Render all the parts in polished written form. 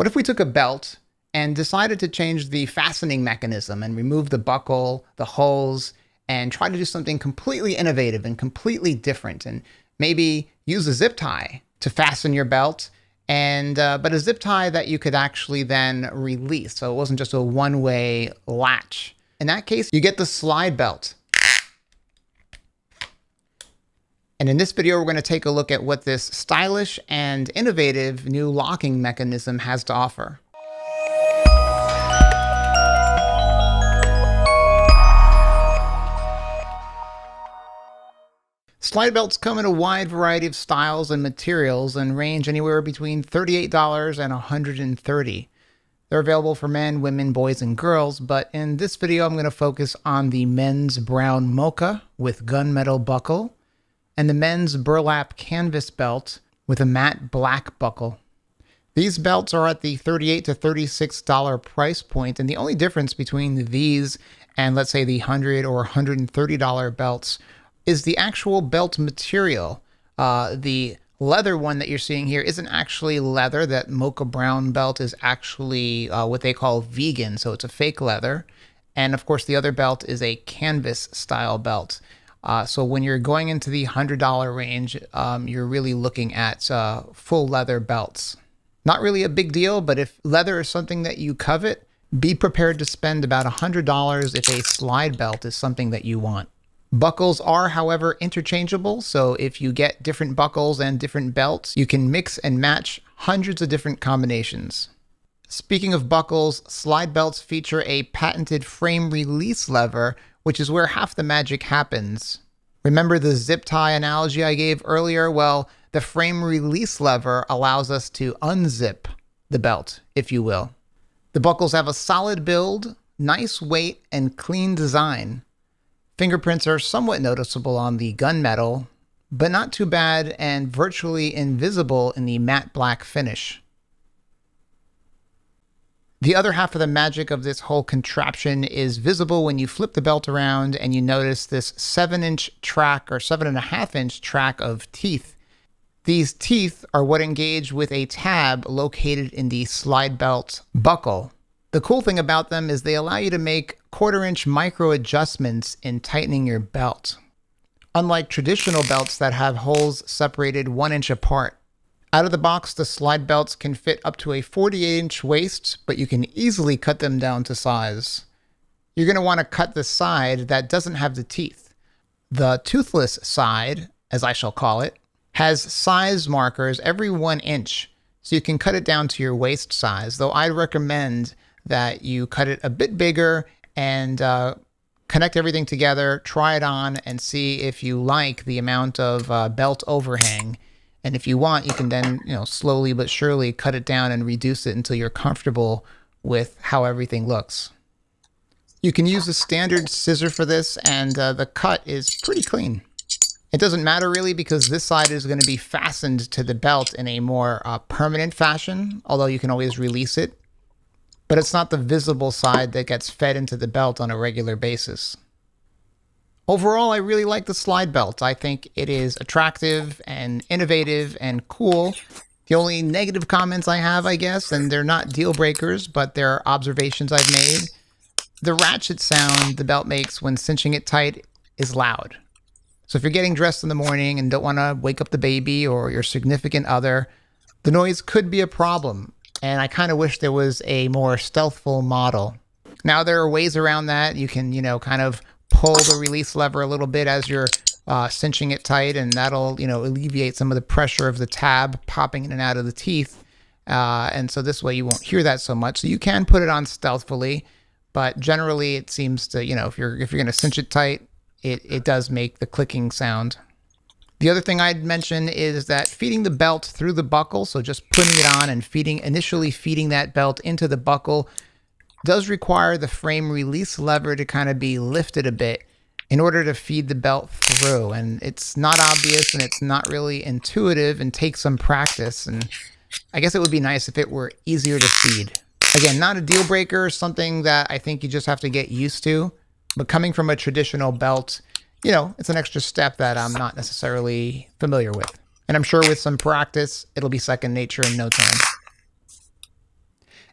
What if we took a belt and decided to change the fastening mechanism and remove the buckle, the holes, and try to do something completely innovative and completely different, and maybe use a zip tie to fasten your belt, and but a zip tie that you could actually then release, so it wasn't just a one-way latch. In that case, you get the SlideBelt. And in this video, we're going to take a look at what this stylish and innovative new locking mechanism has to offer. SlideBelts come in a wide variety of styles and materials and range anywhere between $38 and $130. They're available for men, women, boys, and girls, but in this video, I'm going to focus on the men's brown MOCHA with gunmetal buckle and the men's burlap canvas belt with a matte black buckle. These belts are at the $38 to $36 price point, and the only difference between these and let's say the $100 or $130 belts is the actual belt material. The leather one that you're seeing here isn't actually leather. That MOCHA brown belt is actually what they call vegan, so it's a fake leather. And of course, the other belt is a canvas style belt. So when you're going into the $100 range, you're really looking at full leather belts. Not really a big deal, but if leather is something that you covet, be prepared to spend about $100 if a SlideBelt is something that you want. Buckles are, however, interchangeable, so if you get different buckles and different belts, you can mix and match hundreds of different combinations. Speaking of buckles, SlideBelts feature a patented frame release lever, which is where half the magic happens. Remember the zip tie analogy I gave earlier? Well, the frame release lever allows us to unzip the belt, if you will. The buckles have a solid build, nice weight, and clean design. Fingerprints are somewhat noticeable on the gunmetal, but not too bad and virtually invisible in the matte black finish. The other half of the magic of this whole contraption is visible when you flip the belt around and you notice this 7-inch track or 7.5-inch track of teeth. These teeth are what engage with a tab located in the SlideBelt buckle. The cool thing about them is they allow you to make 1/4-inch micro adjustments in tightening your belt, unlike traditional belts that have holes separated 1 inch apart. Out of the box, the SlideBelts can fit up to a 48-inch waist, but you can easily cut them down to size. You're going to want to cut the side that doesn't have the teeth. The toothless side, as I shall call it, has size markers every 1 inch, so you can cut it down to your waist size, though I recommend that you cut it a bit bigger and connect everything together, try it on, and see if you like the amount of belt overhang. And if you want, you can then, slowly but surely cut it down and reduce it until you're comfortable with how everything looks. You can use a standard scissor for this, and the cut is pretty clean. It doesn't matter really because this side is going to be fastened to the belt in a more permanent fashion, although you can always release it. But it's not the visible side that gets fed into the belt on a regular basis. Overall, I really like the SlideBelt. I think it is attractive and innovative and cool. The only negative comments I have, I guess, and they're not deal breakers, but they're observations I've made. The ratchet sound the belt makes when cinching it tight is loud. So if you're getting dressed in the morning and don't want to wake up the baby or your significant other, the noise could be a problem. And I kind of wish there was a more stealthful model. Now there are ways around that. You can, kind of pull the release lever a little bit as you're cinching it tight, and that'll, alleviate some of the pressure of the tab popping in and out of the teeth. And so this way you won't hear that so much. So you can put it on stealthily, but generally it seems to, if you're going to cinch it tight, it does make the clicking sound. The other thing I'd mention is that feeding the belt through the buckle, so just putting it on and initially feeding that belt into the buckle, does require the frame release lever to kind of be lifted a bit in order to feed the belt through. And it's not obvious and it's not really intuitive and takes some practice. And I guess it would be nice if it were easier to feed. Again, not a deal breaker, something that I think you just have to get used to. But coming from a traditional belt, it's an extra step that I'm not necessarily familiar with. And I'm sure with some practice, it'll be second nature in no time.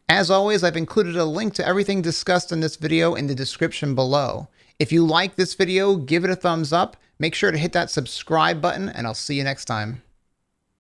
As always, I've included a link to everything discussed in this video in the description below. If you like this video, give it a thumbs up, make sure to hit that subscribe button, and I'll see you next time.